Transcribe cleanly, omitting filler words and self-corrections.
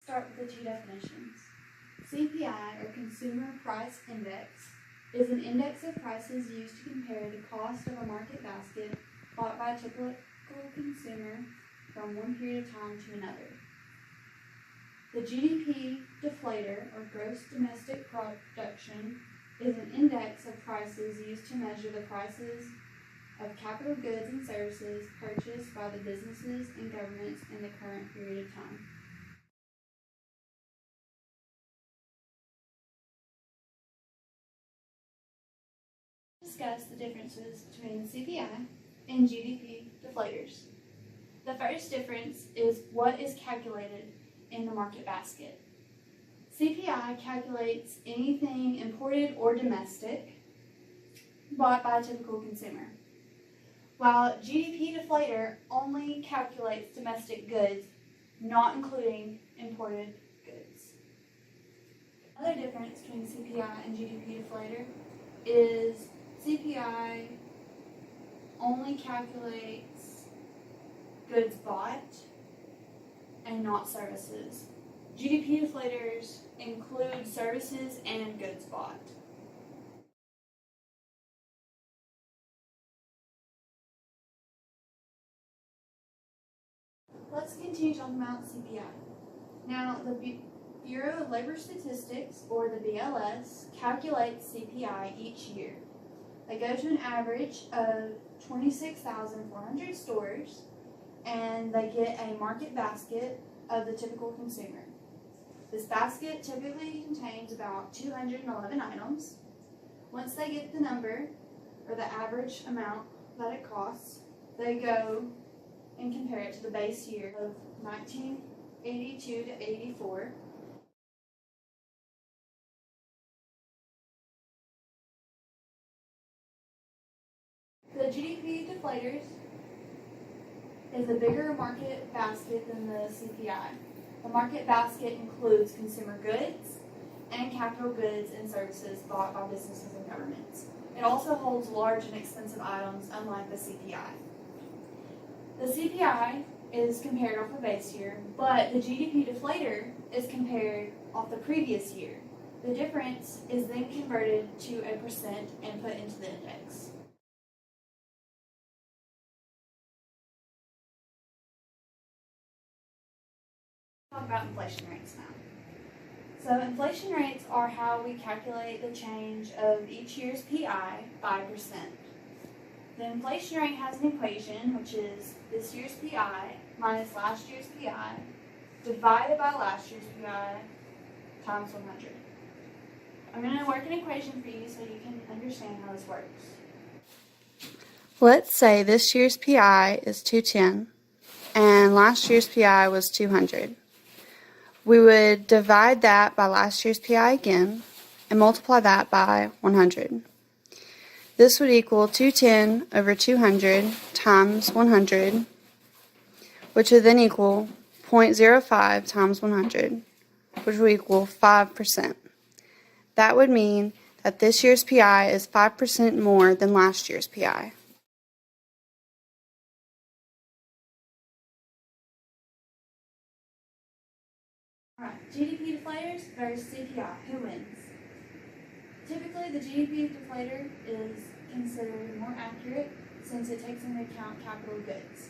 Start with the two definitions. CPI, or Consumer Price Index, is an index of prices used to compare the cost of a market basket bought by a typical consumer from one period of time to another. The GDP deflator, or gross domestic production, is an index of prices used to measure the prices of capital goods and services purchased by the businesses and governments in the current period of time. Discuss the differences between CPI and GDP deflators. The first difference is what is calculated in the market basket. CPI calculates anything imported or domestic bought by a typical consumer, while GDP deflator only calculates domestic goods, not including imported goods. Another difference between CPI and GDP deflator is CPI only calculates goods bought and not services. GDP deflators include services and goods bought. Let's continue talking about CPI. Now, the Bureau of Labor Statistics, or the BLS, calculates CPI each year. They go to an average of 26,400 stores, and they get a market basket of the typical consumer. This basket typically contains about 211 items. Once they get the number, or the average amount that it costs, they go and compare it to the base year of 1982 to 84. The GDP deflators is a bigger market basket than the CPI. The market basket includes consumer goods and capital goods and services bought by businesses and governments. It also holds large and expensive items, unlike the CPI. The CPI is compared off the base year, but the GDP deflator is compared off the previous year. The difference is then converted to a percent and put into the index. Talk about inflation rates now. So inflation rates are how we calculate the change of each year's PI by percent. The inflation rate has an equation, which is this year's PI minus last year's PI divided by last year's PI times 100. I'm going to work an equation for you so you can understand how this works. Let's say this year's PI is 210 and last year's PI was 200. We would divide that by last year's PI again and multiply that by 100. This would equal 210 over 200 times 100, which would then equal 0.05 times 100, which would equal 5%. That would mean that this year's PI is 5% more than last year's PI. Alright, GDP deflators versus CPI. Who wins? Typically, the GDP deflator is considered more accurate since it takes into account capital goods.